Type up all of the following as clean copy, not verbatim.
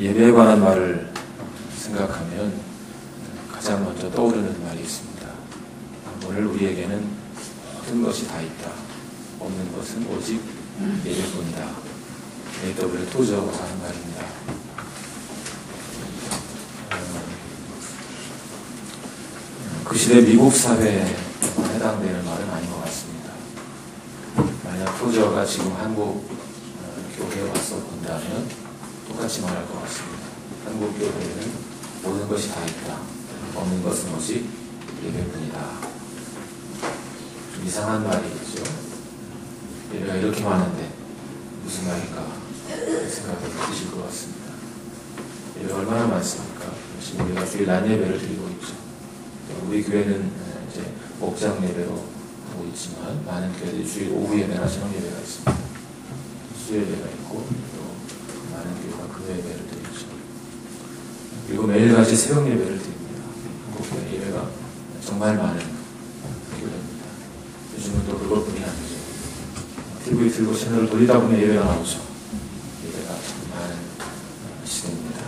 예배에 관한 말을 생각하면 가장 먼저 떠오르는 말이 있습니다. 오늘 우리에게는 모든 것이 다 있다. 없는 것은 오직 예배뿐이다. A.W. 토저가 하는 말입니다. 그 시대 미국 사회에 해당되는 말은 아닌 것 같습니다. 만약 토저가 지금 한국 교회에 와서 본다면 똑같이 말할 것 같습니다. 한국 교회에는 모든 것이 다 있다. 없는 것은 오직 예배뿐이다. 좀 이상한 말이겠죠. 예배가 이렇게 많은데 무슨 말일까 생각이 드실 것 같습니다. 예배가 얼마나 많습니까? 지금 우리가 주일 낮 예배를 드리고 있죠. 우리 교회는 이제 목장 예배로 하고 있지만 많은 교회들이 주일 오후 예배나 저녁 예배가 있습니다. 수요 예배가 있고 또 많은 교회가 그 예배를 드리죠. 그리고 매일같이 새벽 예배를 드립니다. 한국 교회 예배가 정말 많은 교회입니다. 요즘은 또 그것뿐이 아니죠. TV 들고 채널을 돌리다 보면 예배가 나오죠. 예배가 많은 시대입니다.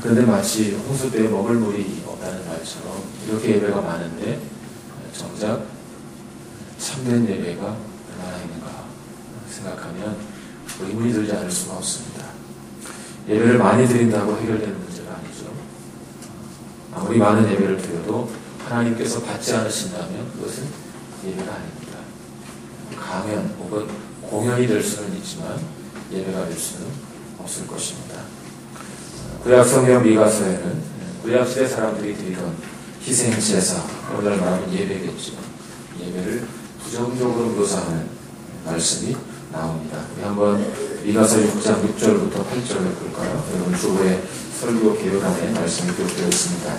그런데 마치 홍수 때에 먹을 물이 없다는 말처럼 이렇게 예배가 많은데 정작 참된 예배가 얼마나 있는가 생각하면 의문이 들지 않을 수가 없습니다. 예배를 많이 드린다고 해결되는 문제가 아니죠. 아무리 많은 예배를 드려도 하나님께서 받지 않으신다면 그것은 예배가 아닙니다. 강연 혹은 공연이 될 수는 있지만 예배가 될 수는 없을 것입니다. 구약성경 미가서에는 구약시대 사람들이 드리던 희생제사, 오늘날 말하면 예배겠죠. 예배를 부정적으로 묘사하는 말씀이 나옵니다. 우리 한번 미가서 6장 6절부터 8절을 볼까요? 여러분 주보에 설교 개요란에 말씀이 기록되어 있습니다.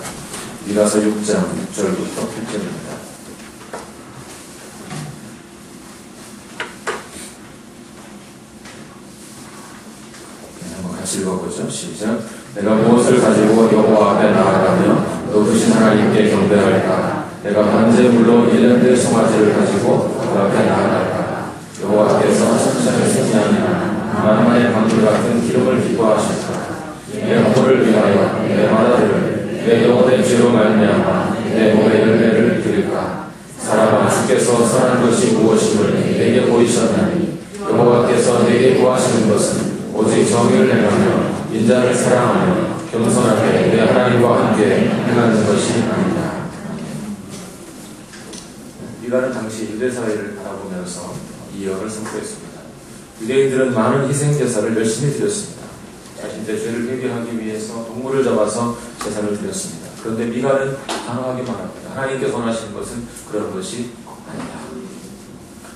미가서 6장 6절부터 8절입니다. 같이 읽어보죠. 시작. 내가 무엇을 가지고 여호와 앞에 나아가며 높으신 하나님께 경배할까? 내가 번제물로 1년된 송아지를 가지고 그 앞에 나아갈까? 여호와께서 천사를 승리하며 만만의 방울 같은 기름을 기뻐하실까? 내 허물을 위하여 내 마다들을 내 영혼의 죄로 말미암아 내 몸의 열매를 드릴까? 사람아 주께서 선한 것이 무엇임을 내게 보이셨나니 여호와께서 내게 구하시는 것은 오직 정의를 행하며 인자를 사랑하며 겸손하게 내 하나님과 함께 행하는 것이 아니다. 미가는 당시 유대사회를 바라보면서 이 예언을 선포했습니다. 유대인들은 많은 희생제사를 열심히 드렸습니다. 자신들의 죄를 회개하기 위해서 동물을 잡아서 제사를 드렸습니다. 그런데 미가는 단호하게 말합니다. 하나님께서 원하시는 것은 그런 것이 아니다.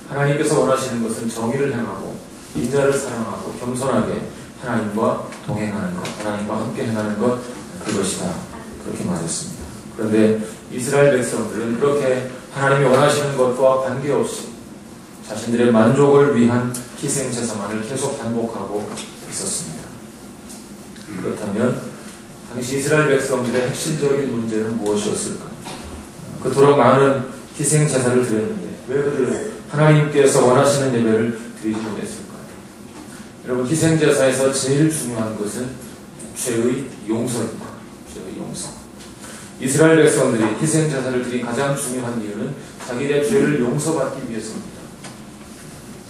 하나님께서 원하시는 것은 정의를 행하고 인자를 사랑하고 겸손하게 하나님과 동행하는 것, 하나님과 함께 행하는 것, 그것이다. 그렇게 말했습니다. 그런데 이스라엘 백성들은 그렇게 하나님이 원하시는 것과 관계없이 자신들의 만족을 위한 희생제사만을 계속 반복하고 있었습니다. 그렇다면 당시 이스라엘 백성들의 핵심적인 문제는 무엇이었을까? 그토록 많은 희생제사를 드렸는데 왜 그들은 하나님께서 원하시는 예배를 드리지 못했을까요? 여러분, 희생제사에서 제일 중요한 것은 죄의 용서입니다. 죄의 용서. 이스라엘 백성들이 희생제사를 드린 가장 중요한 이유는 자기의 죄를 용서받기 위해서입니다.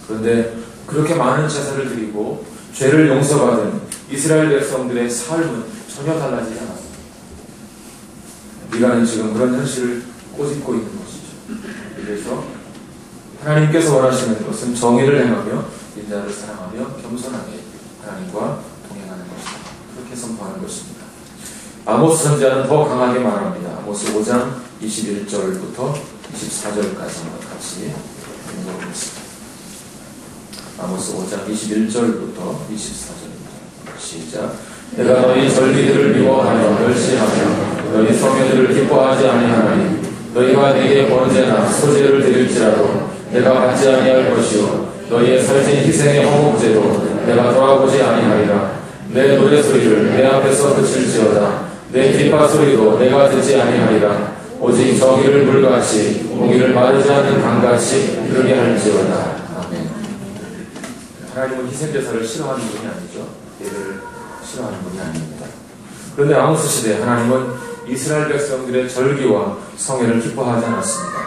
그런데 그렇게 많은 제사를 드리고 죄를 용서받은 이스라엘 백성들의 삶은 전혀 달라지지 않았습니다. 미가는 지금 그런 현실을 꼬집고 있는 것이죠. 그래서 하나님께서 원하시는 것은 정의를 행하며 인자를 사랑하며 겸손하게 하나님과 동행하는 것이다. 그렇게 선포하는 것입니다. 아모스 선지자는 더 강하게 말합니다. 아모스 5장 21절부터 24절까지 한번 같이 읽어보겠습니다. 아모스 5장 21절부터 24절입니다. 시작. 내가 너희 절기들을 미워하며 멸시하며 너희 성회들을 기뻐하지 아니하나니 너희가 내게 번제나 소제를 드릴지라도 내가 받지 아니할 것이요 너희의 살진 희생의 허목제도 내가 돌아보지 아니하리라. 내 노래소리를 내 앞에서 그칠지어다. 내 뒷바소리도 내가 듣지 아니하리라. 오직 정의를 물같이 공의를 마르지 않는 강같이 흐르게 할지어다. 아멘. 하나님은 희생제사를 싫어하는 분이 아니죠. 예배를 싫어하는 분이 아닙니다. 그런데 아모스 시대 하나님은 이스라엘 백성들의 절기와 성회를 기뻐하지 않았습니다.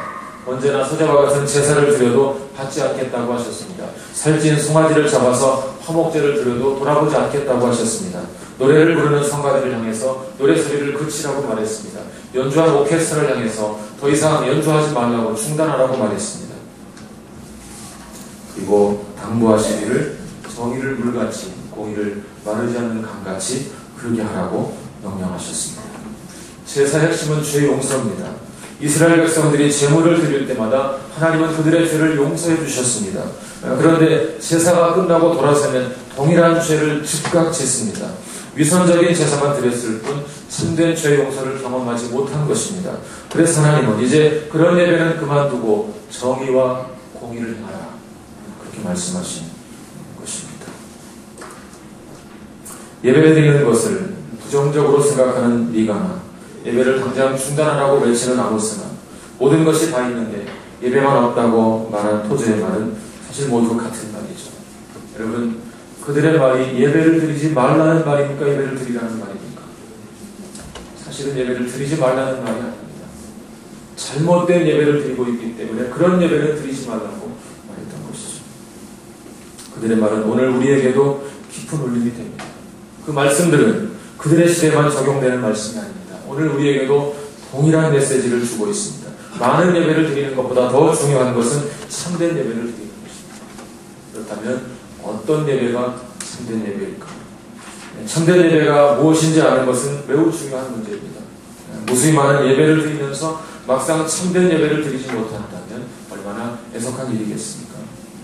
언제나 소자와 같은 제사를 드려도 받지 않겠다고 하셨습니다. 살찐 송아지를 잡아서 화목제를 드려도 돌아보지 않겠다고 하셨습니다. 노래를 부르는 성가들을 향해서 노래 소리를 그치라고 말했습니다. 연주한 오케스트라를 향해서 더 이상 연주하지 말라고 중단하라고 말했습니다. 그리고 당부하시기를 정의를 물같이 공의를 마르지 않는 강같이 흐르게 하라고 명령하셨습니다. 제사의 핵심은 죄 용서입니다. 이스라엘 백성들이 제물을 드릴 때마다 하나님은 그들의 죄를 용서해 주셨습니다. 그런데 제사가 끝나고 돌아서면 동일한 죄를 즉각 짓습니다. 위선적인 제사만 드렸을 뿐 참된 죄 용서를 경험하지 못한 것입니다. 그래서 하나님은 이제 그런 예배는 그만두고 정의와 공의를 행하라, 그렇게 말씀하신 것입니다. 예배를 드리는 것을 부정적으로 생각하는 미가나 예배를 당장 중단하라고 외치는 아모스나 모든 것이 다 있는데 예배만 없다고 말한 토저의 말은 사실 모두 같은 말이죠. 여러분, 그들의 말이 예배를 드리지 말라는 말입니까? 예배를 드리라는 말입니까? 사실은 예배를 드리지 말라는 말이 아닙니다. 잘못된 예배를 드리고 있기 때문에 그런 예배를 드리지 말라고 말했던 것이죠. 그들의 말은 오늘 우리에게도 깊은 울림이 됩니다. 그 말씀들은 그들의 시대에만 적용되는 말씀이 아닙니다. 오늘 우리에게도 동일한 메시지를 주고 있습니다. 많은 예배를 드리는 것보다 더 중요한 것은 참된 예배를 드리는 것입니다. 그렇다면 어떤 예배가 참된 예배일까? 참된 예배가 무엇인지 아는 것은 매우 중요한 문제입니다. 무수히 많은 예배를 드리면서 막상 참된 예배를 드리지 못한다면 얼마나 애석한 일이겠습니까?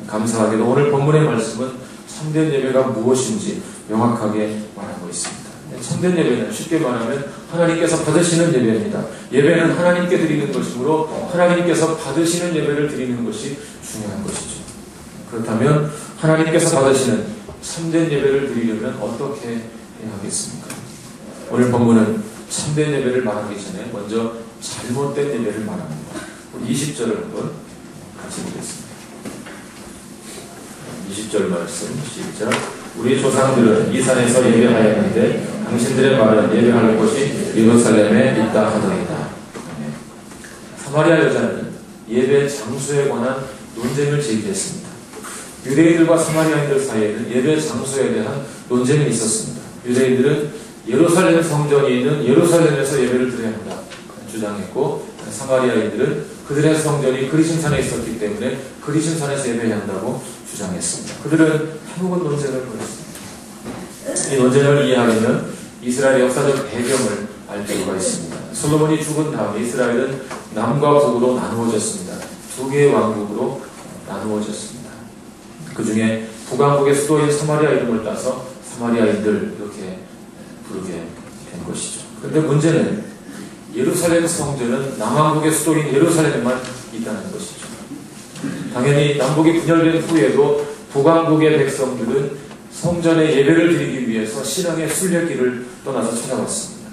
감사하게도 오늘 본문의 말씀은 참된 예배가 무엇인지 명확하게 말하고 있습니다. 참된 예배는 쉽게 말하면 하나님께서 받으시는 예배입니다. 예배는 하나님께 드리는 것이므로 하나님께서 받으시는 예배를 드리는 것이 중요한 것이죠. 그렇다면 하나님께서 받으시는 참된 예배를 드리려면 어떻게 해야 하겠습니까? 오늘 본문은 참된 예배를 말하기 전에 먼저 잘못된 예배를 말합니다. 우리 20절을 한번 같이 보겠습니다. 20절 말씀 시작. 우리 조상들은 이 산에서 예배하였는데 당신들의 말은 예배할 곳이 예루살렘에 있다 하더이다. 사마리아 여자는 예배 장소에 관한 논쟁을 제기했습니다. 유대인들과 사마리아인들 사이에는 예배 장소에 대한 논쟁이 있었습니다. 유대인들은 예루살렘 성전이 있는 예루살렘에서 예배를 드려야 한다 주장했고, 사마리아인들은 그들의 성전이 그리심산에 있었기 때문에 그리심산에서 예배해야 한다고 주장했습니다. 그들은 해묵은 논쟁을 벌였습니다. 이 논쟁을 이해하려면 이스라엘의 역사적 배경을 알 필요가 있습니다. 솔로몬이 죽은 다음에 이스라엘은 남과 북으로 나누어졌습니다. 두 개의 왕국으로 나누어졌습니다. 그 중에 북왕국의 수도인 사마리아 이름을 따서 사마리아인들 이렇게 부르게 된 것이죠. 그런데 문제는 예루살렘 성전은 남왕국의 수도인 예루살렘에만 있다는 것이죠. 당연히 남북이 분열된 후에도 북왕국의 백성들은 성전에 예배를 드리기 위해서 신앙의 순례길을 떠나서 찾아왔습니다.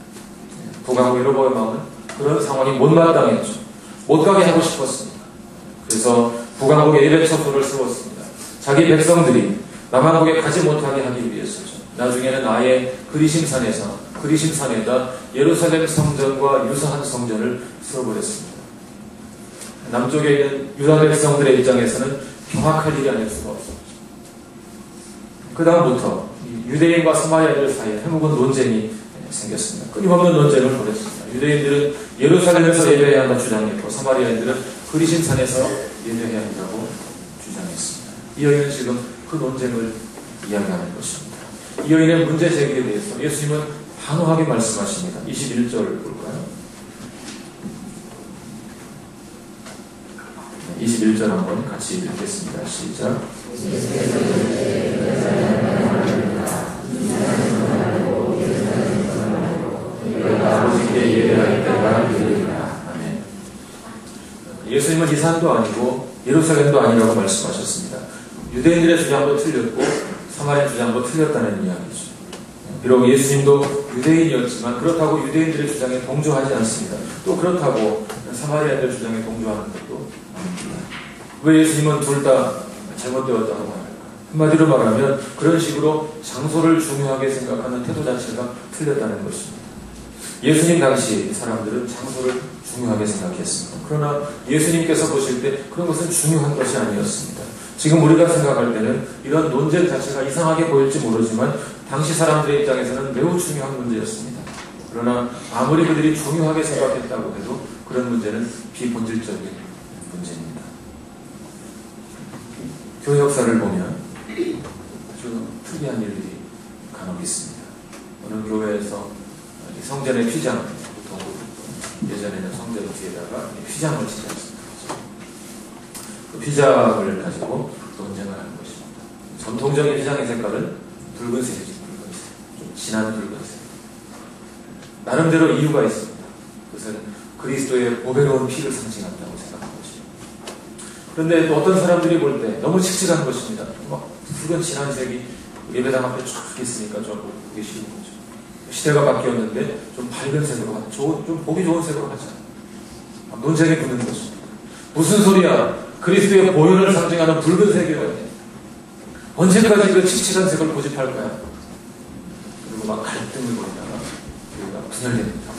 북왕국 여로보암은 그런 상황이 못마땅했죠. 못 가게 하고 싶었습니다. 그래서 북왕국의 예배 첩소를 세웠습니다. 자기 백성들이 남왕국에 가지 못하게 하기 위해서죠. 나중에는 아예 그리심산에다 예루살렘 성전과 유사한 성전을 세워버렸습니다. 남쪽에 있는 유다 백성들의 입장에서는 경악할 일이 아닐 수가 없었죠. 그 다음부터 유대인과 사마리아인들 사이에 해묵은 논쟁이 생겼습니다. 끊임없는 논쟁을 벌였습니다. 유대인들은 예루살렘에서 예배해야 한다 주장했고, 사마리아인들은 그리심산에서 예배해야 한다고 주장했습니다. 이 여인은 지금 그 논쟁을 이야기하는 것입니다. 이 여인의 문제 제기에 대해서 예수님은 단호하게 말씀하십니다. 21절을 볼까요? 21절 한번 같이 읽겠습니다. 시작. 아버지께 예배할 때가 이르리라. 아멘. 예수님은 이 산도 아니고 예루살렘도 아니라고 말씀하셨습니다. 유대인들의 주장도 틀렸고 사마리아 주장도 틀렸다는 이야기죠. 비록 예수님도 유대인이었지만 그렇다고 유대인들의 주장에 동조하지 않습니다. 또 그렇다고 사마리아인들 주장에 동조하는 것도 아닙니다. 왜 예수님은 둘 다 잘못되었다고 말할까? 한마디로 말하면 그런 식으로 장소를 중요하게 생각하는 태도 자체가 틀렸다는 것입니다. 예수님 당시 사람들은 장소를 중요하게 생각했습니다. 그러나 예수님께서 보실 때 그런 것은 중요한 것이 아니었습니다. 지금 우리가 생각할 때는 이런 논쟁 자체가 이상하게 보일지 모르지만 당시 사람들의 입장에서는 매우 중요한 문제였습니다. 그러나 아무리 그들이 중요하게 생각했다고 해도 그런 문제는 비본질적인 문제입니다. 교회 역사를 보면 아주 특이한 일들이 간혹 있습니다. 어느 교회에서 성전의 휘장, 보통 예전에는 성전 뒤에다가 휘장을 치지 않습니다. 그 휘장을 가지고 논쟁을 하는 것입니다. 전통적인 휘장의 색깔은 붉은색이죠. 좀 진한 붉은색. 나름대로 이유가 있습니다. 그것은 그리스도의 보배로운 피를 상징한다고 생각한 것이죠. 그런데 또 어떤 사람들이 볼 때 너무 칙칙한 것입니다. 막 붉은 진한 색이 예배당 앞에 쫙 있으니까 좀 보기 쉬운 거죠. 시대가 바뀌었는데 좀 밝은 색으로 하자. 좀 보기 좋은 색으로 하자. 논쟁이 붙는 것입니다. 무슨 소리야? 그리스도의 보혈을 상징하는 붉은색이어야 돼. 언제까지 그 칙칙한 색을 고집할 거야? 그리고 막 갈등을 벌이다가 우리가 분열됩니다.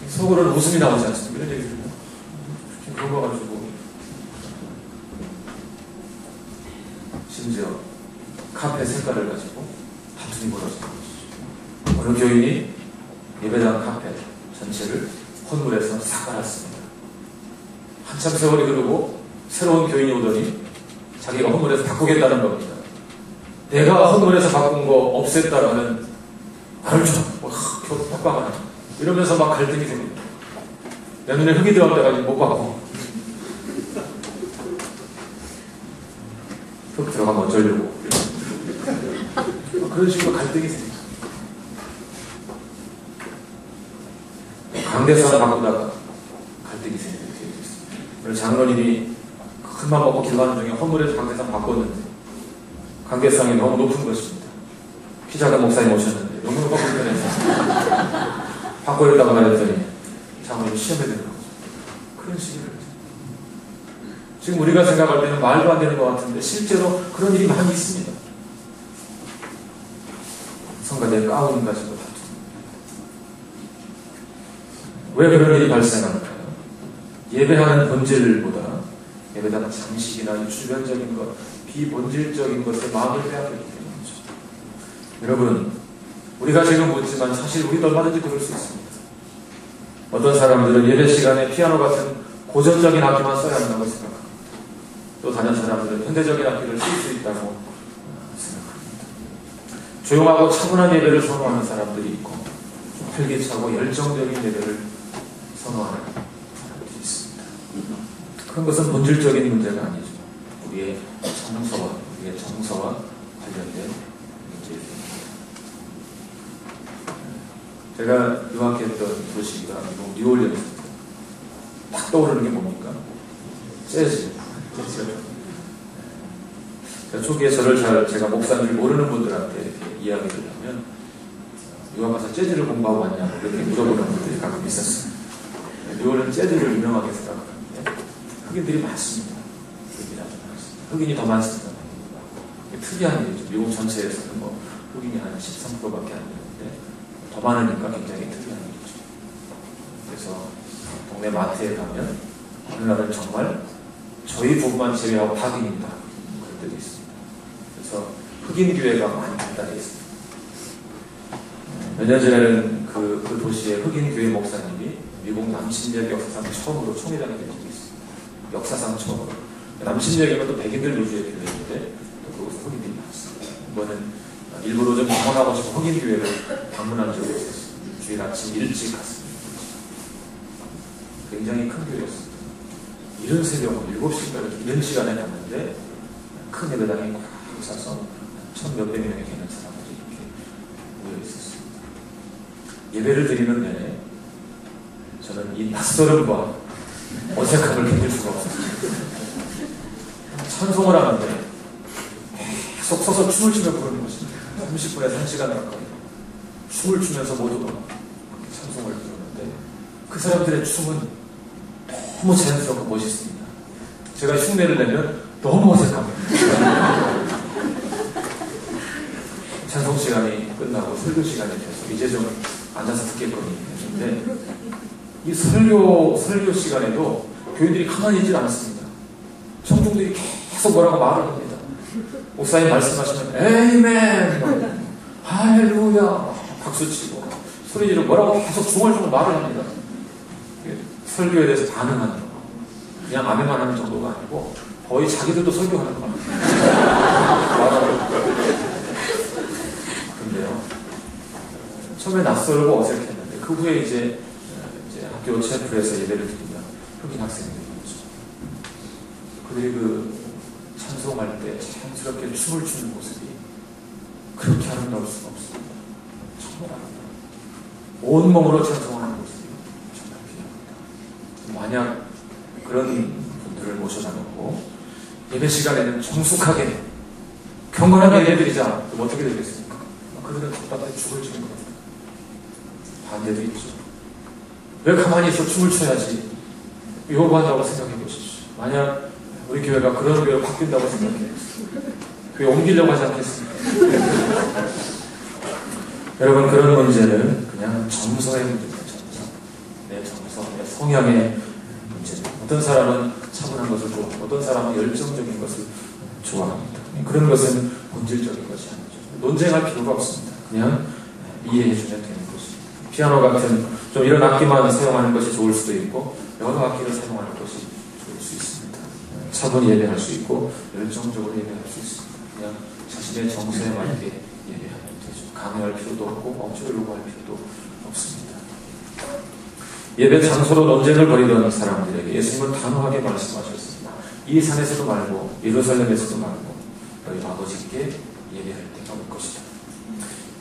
속으로는 웃음이 나오지 않습니까? 이런 얘기를 그런 거 가지고 심지어 카페 색깔을 가지고 다툼이 벌어지는 것이죠. 어느 교인이 예배당 카페 전체를 혼물에서 싹 깔았습니다. 한참 세월이 흐르고 새로운 교인이 오더니 자기가 혼물에서 바꾸겠다는 겁니다. 내가 혼물에서 바꾼 거 없앴다라는 말을 좀 협박을 하죠. 이러면서 막 갈등이 생깁니다. 내 눈에 흙이 들어갈 때까지 못 바꿔. 흙 들어가면 어쩌려고. 그런 식으로 갈등이 생깁니다. 강대상을 바꾸다가 갈등이 생깁니다. 오늘 장로님이 큰맘 먹고 길 가는 중에 헌물에서 강대상 바꿨는데 강대상이 너무 높은 것입니다. 키 작은 목사님 오셨는데 너무 불편해서 바꿔야겠다고 말했더니 장로님이 시험에 드는 거죠. 그런 식으로 지금 우리가 생각할 때는 말도 안 되는 것 같은데 실제로 그런 일이 많이 있습니다. 성가대 가운 가지고 다투. 왜 그런 일이 발생할까요? 예배하는 본질보다 예배당 장식이나 주변적인 것, 비본질적인 것에 마음을 빼앗겼기 때문이죠. 여러분, 우리가 지금 묻지만 사실 우리도 얼마든지 그럴 수 있습니다. 어떤 사람들은 예배 시간에 피아노 같은 고전적인 악기만 써야 한다고 생각합니다. 또 다른 사람들은 현대적인 악기를 쓸 수 있다고 생각합니다. 조용하고 차분한 예배를 선호하는 사람들이 있고 활기차고 열정적인 예배를 선호하는 사람들이 있습니다. 그런 것은 본질적인 문제가 아니죠. 우리의 정서와 관련된 문제입니다. 제가 유학했던 도시가 미국 뉴올리언스입니다. 딱 떠오르는 게 뭡니까? 재즈죠. 초기에 제가 목사인 줄 모르는 분들한테 이렇게 이야기를 하면 유학 가서 재즈를 공부하고 왔냐고 이렇게 물어보는 분들이 가끔 있었어요. 뉴올리언스 재즈를 유명하게 생각하는데 흑인들이 많습니다. 흑인이 더 많습니다. 특이한 일이죠. 미국 전체에서는 흑인이 한 13%밖에 안 되는데 더 많으니까 굉장히 특이한 일이죠. 그래서 동네 마트에 가면 어느 날은 정말 저희 부부만 제외하고 다 흑인입니다. 그럴 때도 있습니다. 그래서 흑인 교회가 많이 발달해 있습니다. 몇 년 전에는 그 도시의 흑인 교회 목사님이 미국 남신역 역사상 처음으로 총회장이 된 적이 있습니다. 역사상 처음으로. 남신역이면 또 백인들 위주의 교회인데 또 거기서 흑인들이 많았습니다. 이번엔 일부러 좀 방문하고 싶어 흑인 교회를 방문한 적이 있었어요. 주일 아침 일찍 갔습니다. 굉장히 큰 교회였습니다. 이른 새벽 7시까지 이른 시간에 갔는데 큰 예배당에 꽉 차서 1,000몇백 명이 되는 사람들이 이렇게 모여 있었습니다. 예배를 드리는 내내 저는 이 낯설음과 어색함을 견딜 수가 없었습니다. 찬송을 하는데 계속 서서 춤을 추며 부르는 것입니다. 30분에서 1시간 가까이 춤을 추면서 모두가 찬송을 부르는데 그 사람들의 춤은 너무 자연스럽고 멋있습니다. 제가 흉내를 내면 너무 어색합니다. 찬송 시간이 끝나고 설교 시간이 돼서 이제 좀 앉아서 듣겠거니 했는데 이 설교 시간에도 교인들이 가만히 있지 않았습니다. 청중들이 계속 뭐라고 말을 합니다. 목사님 말씀하시면 에이멘, 할렐루야 박수치고 소리지르고 뭐라고 계속 중얼중얼 말을 합니다. 설교에 대해서 반응하는 거. 그냥 아멘만 하는 정도가 아니고 거의 자기들도 설교하는 거. 근데요, 처음에 낯설고 어색했는데 그 후에 이제 학교 채플에서 예배를 드리면 흑인 학생들이 있죠. 그들이 그 찬송할 때 자연스럽게 춤을 추는 모습이 그렇게 아름다울 수가 없습니다. 정말 아름다워요. 온몸으로 찬송하는 모습이 정말 귀합니다. 만약 그런 분들을 모셔다 놓고 예배 시간에는 정숙하게 경건하게 예배드리자 그럼 어떻게 되겠습니까? 그들은 답답해 죽을 지는 겁니다. 반대도 있죠. 왜 가만히 있어 춤을 춰야지 요구한다고 생각해 보십시오. 만약 우리 교회가 그런 교회로 바뀐다고 생각해 교회 옮기려고 하지 않겠습니까? 여러분, 그런 문제는 그냥 정서의 문제입니다. 정서. 내 정서, 내 성향의 문제죠. 어떤 사람은 차분한 것을 좋아하고 어떤 사람은 열정적인 것을 좋아합니다. 그런 것은 본질적인 것이 아니죠. 논쟁할 필요가 없습니다. 그냥 이해해주면 되는 것입니다. 피아노 같은 좀 이런 악기만 사용하는 것이 좋을 수도 있고 여러 악기를 사용하는 것이 좋을 수 있습니다. 차분히 예배할 수 있고 열정적으로 예배할 수 있습니다. 그냥 자신의 정서에 맞게 예배하면 되죠. 강요할 필요도 없고 억지로 요구할 필요도 없습니다. 예배 장소로 논쟁을 벌이던 사람들에게 예수님은 단호하게 말씀하셨습니다. 이 산에서도 말고 예루살렘에서도 말고 너희 아버지께 예배할 때가 올 것이다.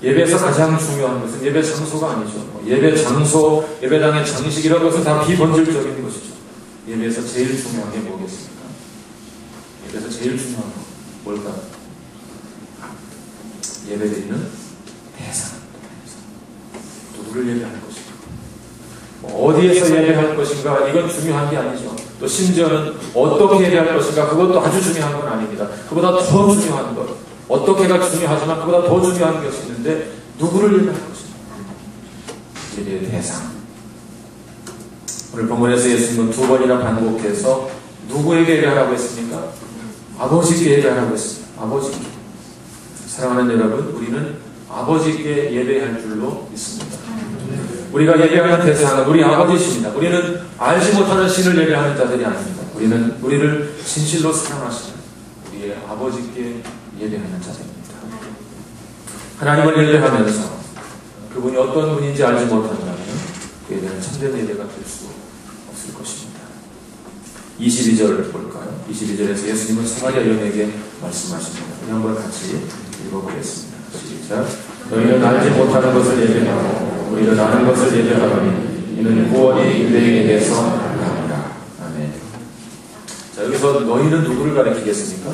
예배에서 가장 중요한 것은 예배 장소가 아니죠. 예배 장소, 예배당의 장식 이런 것은 다 비본질적인 것이죠. 예배에서 제일 중요한 게 뭐겠습니까? 예배에서 제일 중요한 건 뭘까요? 예배드리는 대상. 누구를 예배할 것인가? 어디에서 예배할 것인가? 이건 중요한 게 아니죠. 또 심지어는 어떻게 예배할 것인가? 그것도 아주 중요한 건 아닙니다. 그보다 더 중요한 것. 어떻게가 중요하지만 그보다 더 중요한 것이 있는데 누구를 예배할 것인가? 예배의 대상. 오늘 본문에서 예수님은 두 번이나 반복해서 누구에게 예배하라고 했습니까? 아버지께 예배하라고 했습니다. 아버지께. 사랑하는 여러분, 우리는 아버지께 예배할 줄로 믿습니다. 우리가 예배하는 대상은 우리 아버지십니다. 우리는 알지 못하는 신을 예배하는 자들이 아닙니다. 우리는 우리를 진실로 사랑하시는 우리의 아버지께 예배하는 자들입니다. 하나님을 예배하면서 그분이 어떤 분인지 알지 못한다면 그 예배는 참된 예배가 될 수 없을 것입니다. 22절 볼까요? 22절에서 예수님은 사마리아 여인에게 말씀하십니다. 우리 한번 같이 읽어보겠습니다. 시작. 너희는 알지 못하는 것을 예배하고 우리는 아는 것을 예배하노니 이는 구원이 유대인에게서 나옵니다. 아멘. 자, 여기서 너희는 누구를 가리키겠습니까?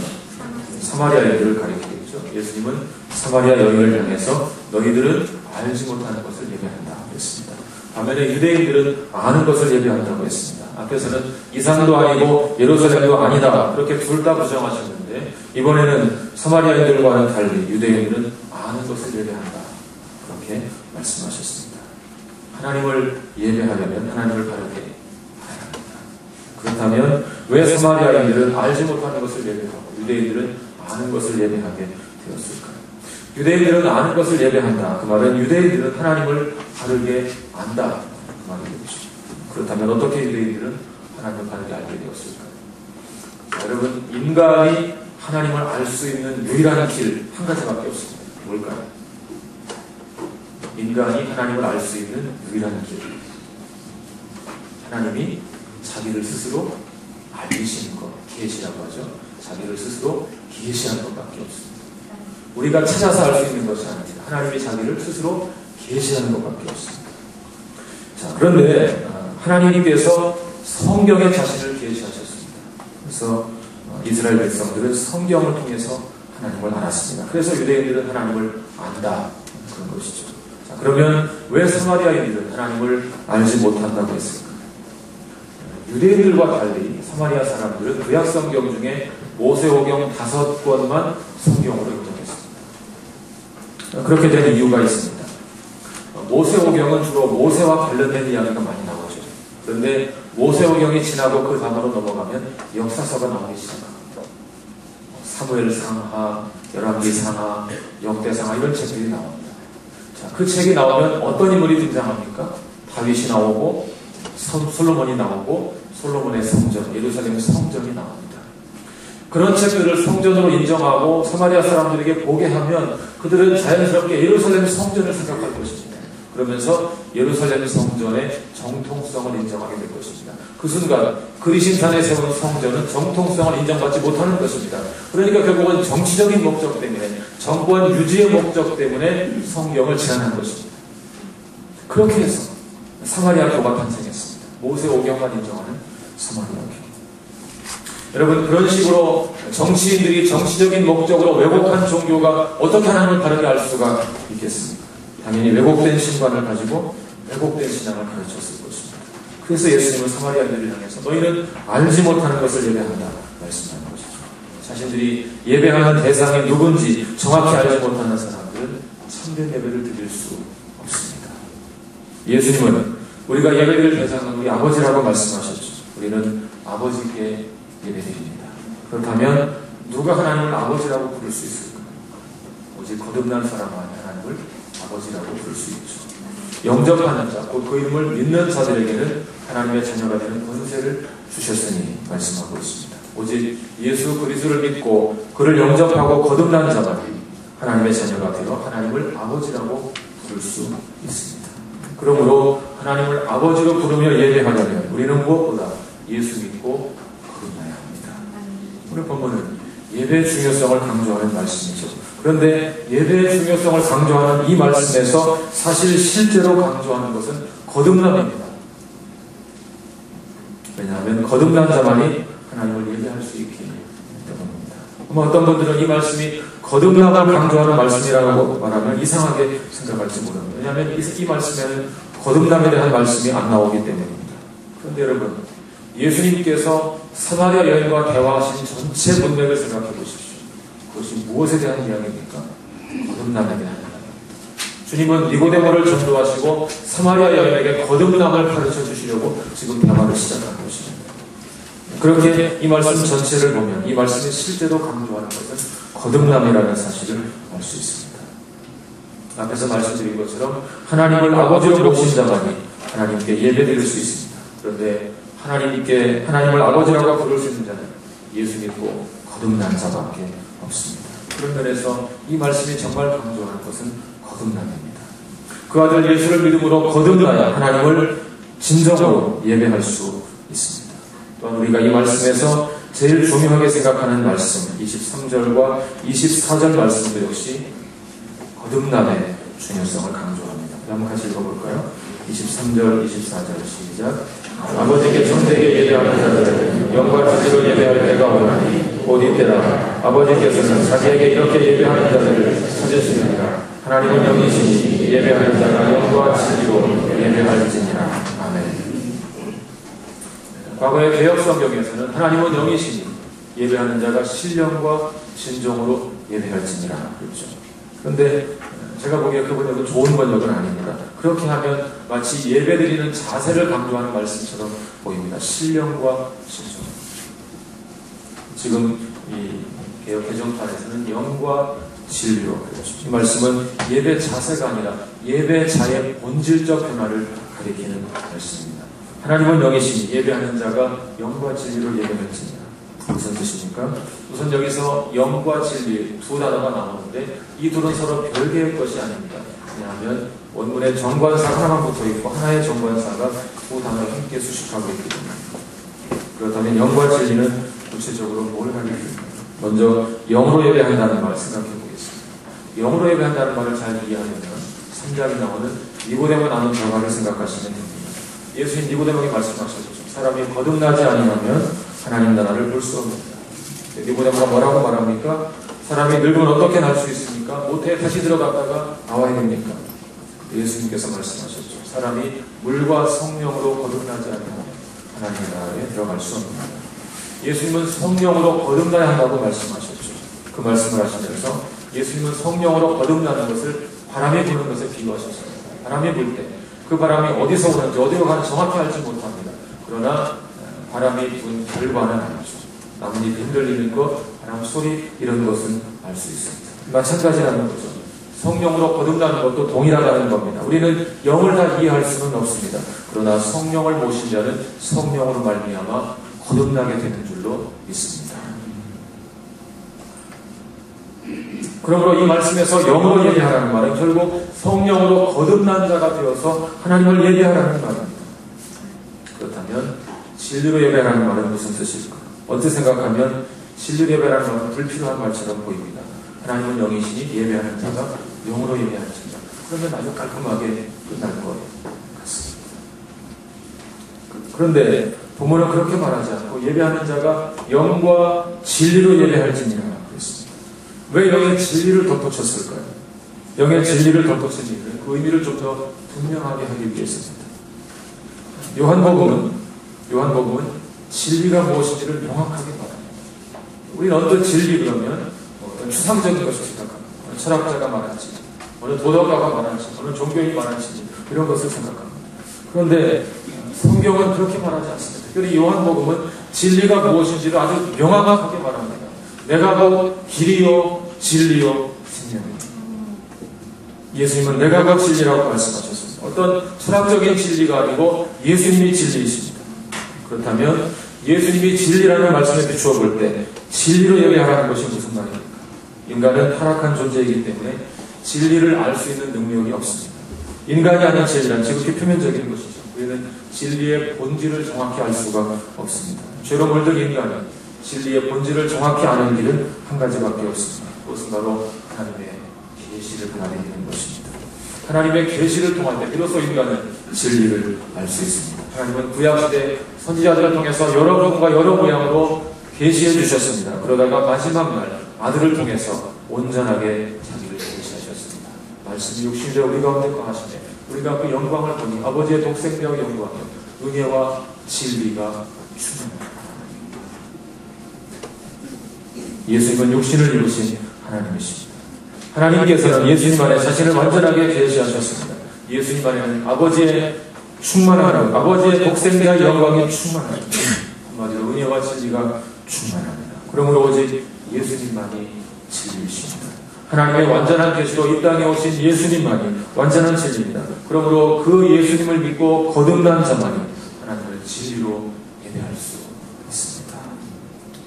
사마리아 여인들을 가리키겠죠. 예수님은 사마리아 여인을 향해서 너희들은 알지 못하는 것을 예배한다 했습니다. 반면에 유대인들은 아는 것을 예배한다고 했습니다. 앞에서는 이 산도 아니고 예루살렘도 아니다 그렇게 둘 다 부정하셨는데 이번에는 사마리아인들과는 달리 유대인들은 아는 것을 예배한다 그렇게 말씀하셨습니다. 하나님을 예배하려면 하나님을 바르게 알아야 합니다. 그렇다면 왜 사마리아인들은 알지 못하는 것을 예배하고 유대인들은 아는 것을 예배하게 되었을까요? 유대인들은 아는 것을 예배한다. 그 말은 유대인들은 하나님을 바르게 안다. 그 말이겠죠. 그렇다면 어떻게 유대인들은 하나님을 바르게 알게 되었을까요? 여러분, 인간이 하나님을 알 수 있는 유일한 길 한 가지밖에 없습니다. 뭘까요? 인간이 하나님을 알 수 있는 유일한 길. 하나님이 자기를 스스로 알리시는 것, 계시라고 하죠. 자기를 스스로 계시하는 것밖에 없습니다. 우리가 찾아서 알 수 있는 것이 아닙니다. 하나님이 자기를 스스로 계시하는 것밖에 없습니다. 자, 그런데 하나님께서 성경에 자신을 계시하셨습니다. 그래서 이스라엘 백성들은 성경을 통해서 하나님을 알았습니다. 그래서 유대인들은 하나님을 안다 그런 것이죠. 자, 그러면 왜 사마리아인들은 하나님을 알지 못한다고 했을까요? 유대인들과 달리 사마리아 사람들은 구약 성경 중에 모세오경 5권만 성경으로 인정했습니다. 그렇게 된 이유가 있습니다. 모세오경은 주로 모세와 관련된 이야기가 많이 나오죠. 그런데 모세오경이 지나고 그 다음으로 넘어가면 역사서가 나오기 시작합니다. 사무엘상하, 열왕기상하, 역대상하 이런 책들이 나옵니다. 자, 그 책이 나오면 어떤 인물이 등장합니까? 다윗이 나오고 솔로몬이 나오고 솔로몬의 성전, 예루살렘의 성전이 나옵니다. 그런 책들을 성전으로 인정하고 사마리아 사람들에게 보게 하면 그들은 자연스럽게 예루살렘 성전을 생각할 것입니다. 그러면서 예루살렘 성전의 정통성을 인정하게 될 것입니다. 그 순간 그리신산에 세운 성전은 정통성을 인정받지 못하는 것입니다. 그러니까 결국은 정치적인 목적 때문에, 정권 유지의 목적 때문에 성경을 제한한 것입니다. 그렇게 해서 사마리아교가 탄생했습니다. 모세오경만 인정하는 사마리아교. 여러분, 그런 식으로 정치인들이 정치적인 목적으로 왜곡한 종교가 어떻게 하나님을 다르게 알 수가 있겠습니까? 당연히 왜곡된 신관을 가지고 왜곡된 신앙을 가르쳤을 것입니다. 그래서 예수님은 사마리아인들을 향해서 너희는 알지 못하는 것을 예배한다 말씀하는 것이죠. 자신들이 예배하는 대상이 누군지 정확히 알지 못하는 사람들은 참된 예배를 드릴 수 없습니다. 예수님은 우리가 예배드릴 대상은 우리 아버지라고 말씀하셨죠. 우리는 아버지께 예배드립니다. 그렇다면 누가 하나님을 아버지라고 부를 수 있을까요? 오직 거듭난 사람만 하나님을 아버지라고 부를 수 있죠. 영접하는 자, 곧 그 이름을 믿는 자들에게는 하나님의 자녀가 되는 권세를 주셨으니 말씀하고 있습니다. 오직 예수 그리스도를 믿고 그를 영접하고 거듭난 자만 하나님의 자녀가 되어 하나님을 아버지라고 부를 수 있습니다. 그러므로 하나님을 아버지로 부르며 예배하려면 우리는 무엇보다 예수 믿고 거듭나야 합니다. 오늘 본문은 예배의 중요성을 강조하는 말씀이죠. 그런데 예배의 중요성을 강조하는 이 말씀에서 사실 실제로 강조하는 것은 거듭남입니다. 왜냐하면 거듭난 자만이 하나님을 예배할 수 있기 때문입니다. 어떤 분들은 이 말씀이 거듭남을 강조하는 말씀이라고 말하면 이상하게 생각할지 모릅니다. 왜냐하면 이 말씀에는 거듭남에 대한 말씀이 안 나오기 때문입니다. 그런데 여러분, 예수님께서 사마리아 여인과 대화하신 전체 문맥을 생각해 보십시오. 그것이 무엇에 대한 이야기입니까? 거듭남에 대한 이야기입니다. 주님은 니고데모를 전도하시고 사마리아 여인에게 거듭남을 가르쳐 주시려고 지금 대화를 시작한 것입니다. 그렇게 이 말씀 전체를 보면 이 말씀이 실제로 강조하는 것은 거듭남이라는 사실을 알 수 있습니다. 앞에서 말씀드린 것처럼 하나님을 아버지로 모신 자만이 하나님께 예배드릴 수 있습니다. 그런데 하나님을 아버지라고 부를 수 있는 자는 예수 믿고 거듭난 자밖에 없습니다. 그런 면에서 이 말씀이 정말 강조하는 것은 거듭남입니다. 그 아들 예수를 믿음으로 거듭나야 하나님을 진정으로 예배할 수 있습니다. 또한 우리가 이 말씀에서 제일 중요하게 생각하는 말씀 23절과 24절 말씀도 역시 거듭남의 중요성을 강조합니다. 한번 같이 읽어볼까요? 23절, 24절 시작. 아버지께 정되게 예배하는 자들은 영과 진리로 예배할 때가 오나니 곧 이때라. 아버지께서는 자기에게 이렇게 예배하는 자들을 찾으시느니라. 하나님은 영이시니 예배하는 자가 영과 진리로 예배할지니라. 아멘. 과거의 개역 성경에서는 하나님은 영이시니 예배하는 자가 신령과 진정으로 예배할지니라 그렇죠. 그런데 제가 보기에 그 번역은 좋은 번역은 아닙니다. 그렇게 하면 마치 예배드리는 자세를 강조하는 말씀처럼 보입니다. 신령과 진정. 지금 이 개역 개정판에서는 영과 진리로 그렇죠. 이 말씀은 예배 자세가 아니라 예배자의 본질적 변화를 가리키는 말씀입니다. 하나님은 영이시니 예배하는 자가 영과 진리로 예배할지니라. 무슨 뜻입니까? 우선 여기서 영과 진리 두 단어가 나오는데 이 둘은 서로 별개의 것이 아닙니다. 왜냐하면 원문에 정관사 하나만 붙어 있고 하나의 정관사가 두 단어를 함께 수식하고 있기 때문입니다. 그렇다면 영과 진리는 구체적으로 뭘 가리킵니까? 먼저 영으로 예배한다는 말을 생각해 보겠습니다. 영으로 예배한다는 말을 잘 이해하려면 3장에 나오는 니고데모 나눈 대화를 생각하시면 됩니다. 예수님 니고데모에게 말씀하셨죠. 사람이 거듭나지 않으면 하나님 나라를 볼 수 없습니다. 니고데모가 뭐라고 말합니까? 사람이 늙으면 어떻게 날 수 있습니까? 모태에 다시 들어갔다가 나와야 됩니까? 예수님께서 말씀하셨죠. 사람이 물과 성령으로 거듭나지 않으면 하나님의 나라에 들어갈 수 없습니다. 예수님은 성령으로 거듭나야 한다고 말씀하셨죠. 그 말씀을 하시면서 예수님은 성령으로 거듭나는 것을 바람이 부는 것에 비유하셨습니다. 바람이 불 때 그 바람이 어디서 오는지 어디로 가는지 정확히 알지 못합니다. 그러나 바람이 분 결과는 알죠. 나뭇잎이 흔들리는 것, 바람 소리 이런 것은 알 수 있습니다. 마찬가지라는 거죠. 성령으로 거듭나는 것도 동일하다는 겁니다. 우리는 영을 다 이해할 수는 없습니다. 그러나 성령을 모신 자는 성령으로 말미암아 거듭나게 되는 줄로 믿습니다. 그러므로 이 말씀에서 영으로 예배하라는 말은 결국 성령으로 거듭난 자가 되어서 하나님을 예배하라는 말입니다. 그렇다면 진리로 예배하라는 말은 무슨 뜻일까? 어떻게 생각하면 진리로 예배하라는 말은 불필요한 말처럼 보입니다. 하나님은 영이시니 예배하는 자가 영으로 예배하는 자다. 그러면 아주 깔끔하게 끝날 것 같습니다. 그런데 본문은 그렇게 말하지 않고 예배하는 자가 영과 진리로 예배할지니라 그랬습니다. 왜 영의 진리를 덧붙였을까요? 영의 진리를 덧붙인 이유는 그 의미를 좀 더 분명하게 하기 위해서입니다. 요한복음은 진리가 무엇인지를 명확하게 말합니다. 우리는 어떤 진리 그러면 어떤 추상적인 것을 생각합니다. 어느 철학자가 말한지, 어느 도덕가가 말한지, 어느 종교인이 말한지 이런 것을 생각합니다. 그런데 성경은 그렇게 말하지 않습니다. 특별히 요한복음은 진리가 무엇인지를 아주 명확하게 말합니다. 내가 곧 길이요 진리요 생명이다. 예수님은 내가 곧 진리라고 말씀하셨습니다. 어떤 철학적인 진리가 아니고 예수님이 진리이십니다. 그렇다면 예수님이 진리라는 말씀에 비추어 볼 때 진리로 예배하라는 것이 무슨 말입니까? 인간은 타락한 존재이기 때문에 진리를 알 수 있는 능력이 없습니다. 인간이 아닌 진리란 지극히 표면적인 것이죠. 우리는 진리의 본질을 정확히 알 수가 없습니다. 죄로 물든 인간은 진리의 본질을 정확히 아는 길은 한 가지밖에 없습니다. 그것은 바로 하나님의 계시를 받아내는 것입니다. 하나님의 계시를 통할 때 비로소 인간은 진리를 알 수 있습니다. 하나님은 구약시대 선지자들을 통해서 여러 번과 여러 모양으로 계시해 주셨습니다. 그러다가 마지막 날 아들을 통해서 온전하게 자기를 계시하셨습니다. 말씀이 육신되어 우리 가운데 거하시되 우리가 그 영광을 보니 아버지의 독생자의 영광, 은혜와 진리가 충만합니다. 예수님은 육신을 입으신 하나님이십니다. 하나님께서는 예수님 안에 자신을 완전하게 계시하셨습니다. 예수님 안에는 아버지의 충만함, 아버지의 독생자의 영광이 충만합니다. 한마디로 은혜와 진리가 충만합니다. 그러므로 오직 예수님만이 진리이십니다. 하나님의 완전한 계시로 이 땅에 오신 예수님만이 완전한 진리입니다. 그러므로 그 예수님을 믿고 거듭난 자만이 하나님을 진리로 예배할 수 있습니다.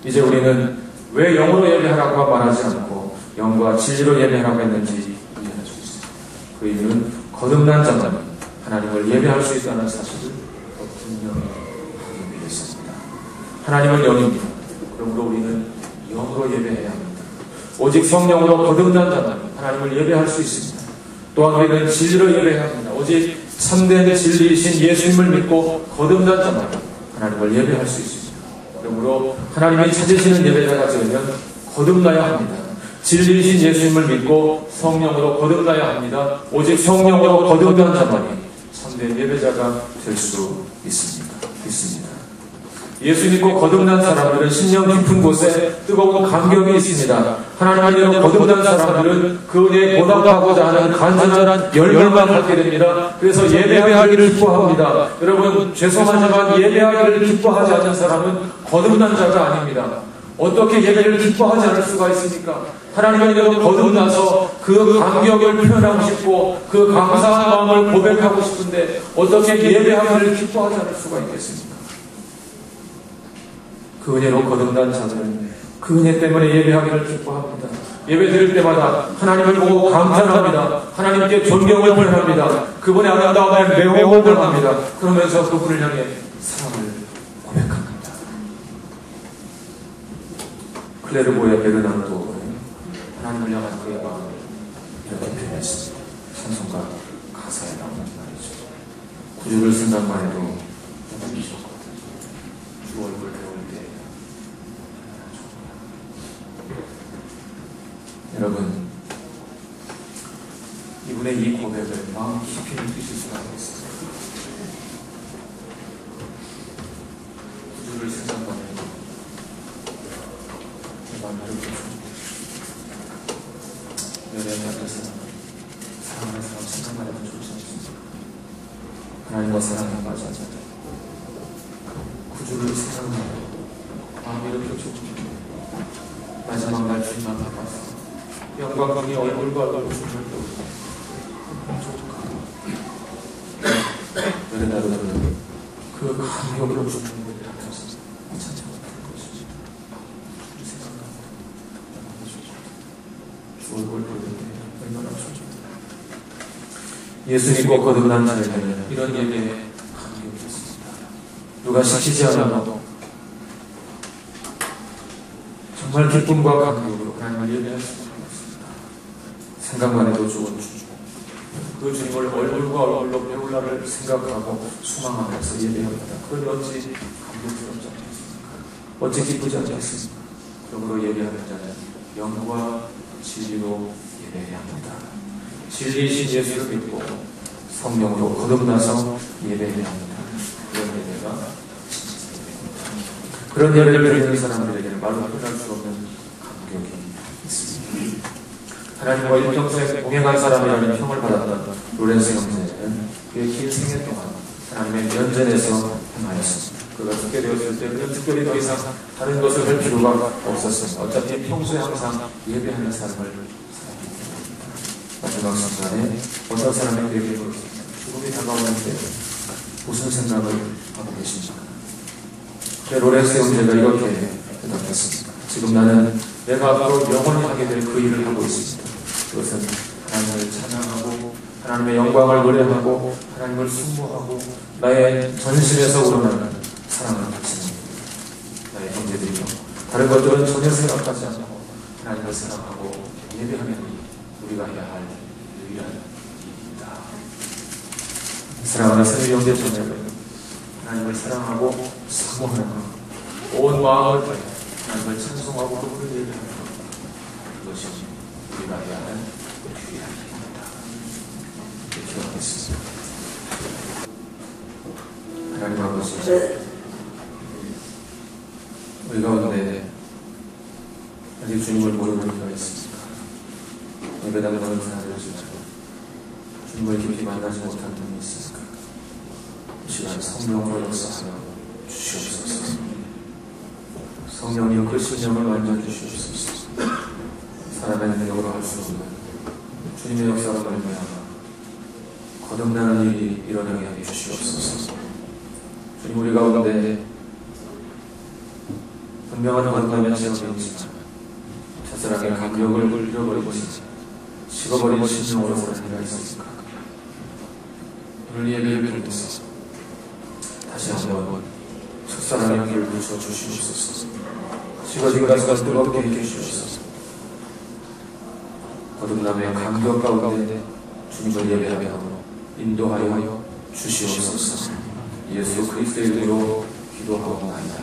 이제 우리는 왜 영으로 예배하라고 말하지 않고 영과 진리로 예배하라고 했는지 이해할 수 있습니다. 그 이유는 거듭난 자만이 하나님을 예배할 수 있다는 사실을 더 분명히 하기 위해서입니다. 하나님은 영입니다. 그러므로 우리는 영으로 예배해야 합니다. 오직 성령으로 거듭난 자만이 하나님을 예배할 수 있습니다. 또한 우리는 진리로 예배해야 합니다. 오직 참된 진리이신 예수님을 믿고 거듭난 자만이 하나님을 예배할 수 있습니다. 그러므로 하나님이 찾으시는 예배자가 되면 거듭나야 합니다. 진리이신 예수님을 믿고 성령으로 거듭나야 합니다. 오직 성령으로 거듭난 자만이 참된 예배자가 될 수 있습니다. 예수 믿고 거듭난 사람들은 심령 깊은 곳에 뜨거운 감격이 있습니다. 하나님을 거듭난 사람들은 그 은혜에 보답하고자 하는 간절한 열망을 갖게 됩니다. 그래서 예배하기를 기뻐합니다. 여러분, 죄송하지만 예배하기를 기뻐하지 않는 사람은 거듭난 자가 아닙니다. 어떻게 예배를 기뻐하지 않을 수가 있습니까? 하나님의 이름으로 거듭나서 그 감격을 표현하고 싶고 그 감사한 마음을 고백하고 싶은데 어떻게 예배하기를 기뻐하지 않을 수가 있겠습니까? 그 은혜로 거듭난 자들은 그 은혜 때문에 예배하기를 기뻐합니다. 예배 드릴 때마다 하나님을 보고 감탄합니다. 하나님께 존경을 표현합니다. 그분의 아름다움에 매혹을 합니다. 그러면서 그분을 향해 사랑을 고백합니다. 클레르보의 베르나르도 하나님을 향한 그의 마음을 이렇게 표현했습니다. 찬송가 가사에 나오는 말이죠. 구주를 생각만 해도 눈물이 졌거든. 주 얼굴 배울 때. 여러분, 이분의 이 고백을 마음 깊이 느끼실 수가 있습니다. 구주를 생각만 해도 사랑하는 사람 생각만 해도 좋지 않습니까? 하나님과 사랑에 빠져 구주를 생각하고 마음이 이렇게 좋고 마지막 날 주님 앞에 가서 영광이 얼굴과 얼굴 주님을 왜 나를 그 감격으로 주님을 앞에서 찾아오는 것이지. 주 얼굴 보는데 얼마나 좋죠. 예수 믿고 거듭난 자에게는 이런 예배에 감격이 있습니다. 누가 시키지 않아도 정말 기쁨과 감격으로 하나님을 예배할 수 있습니다. 생각만 해도 좋은 주주. 그 주님을 얼굴과 얼굴로 배울 날을 생각하고 소망하면서 예배합니다. 그건 어찌 감격스럽지 않겠습니까? 어찌 기쁘지 않겠습니까? 그러므로 예배하는 자는 영과 진리로 예배해야 합니다. 진리이신 예수를 믿고 성령으로 거듭나서 예배해야 합니다. 그런 예배가 진짜 예배입니다. 그런 예배를 드리는 사람들에게는 말로 표현할 수 없는 감격이 있습니다. 하나님과 일평생 동행한 사람이라는 평을 받았던 로렌스 형제는 그의 긴 생애 동안 하나님의 면전에서 행하였습니다. 그가 죽게 되었을 때 그는 특별히 더 이상 다른 것을 할 필요가 없었습니다. 어차피 평소에 항상 예배하는 삶을 살았습니다. 마지막 순간에 어떤 사람이 그에게 물었습니다. 죽음이 다가오는데 무슨 생각을 하고 계십니까? 로렌스 형제가 이렇게 대답했습니다. 지금 나는 내가 앞으로 영원히 하게 될 그 일을 하고 있습니다. 그것은 하나님을 찬양하고 하나님의 영광을 노래하고 하나님을 숭배하고 나의 전심에서 우러나는 사랑을 바치는 나의 형제들이요. 다른 것들은 전혀 생각하지 않고 하나님을 사랑하고 예배하는 일, 우리가 해야 할 유일한 일입니다. 사랑하는 새누리 형제 자매들, 하나님을 사랑하고 사모하는 온 마음을 다해 하나님을 찬송하고 그분을 예배하는 것, 그것이 우리가 해야 할 유일한 일입니다. 기도하겠습니다. 하나님 아버지, 우리 가운데 아직 주님을 모르는 이가 있습니까? 예배당에 오는 사람들 중에 주님을 깊이 만나지 못한 분이 있습니까? 이 시간 성령으로 역사하여 주시옵소서. 성령님 그 신령을 만져주시옵소서. 사람의 능력으로 할 수 없는 주님의 역사로 말미암아 거듭나는 일이 일어나게 하여 주시옵소서. 주님, 우리 가운데 분명한 거듭남의 체험이 있지만 자살하게 감격을 잃어버리고 식어버린 신령으로 사는 이가 있습니까? 오늘 예배를 통해서 다시 한번 첫사랑의 길을 비춰 주시옵소서. 식어진 가슴을 뜨겁게 해주시옵소서. 거듭남의 감격 가운데 주님을 예배하며 인도하여 주시옵소서. 예수 그리스도의 이름으로 기도하옵나이다.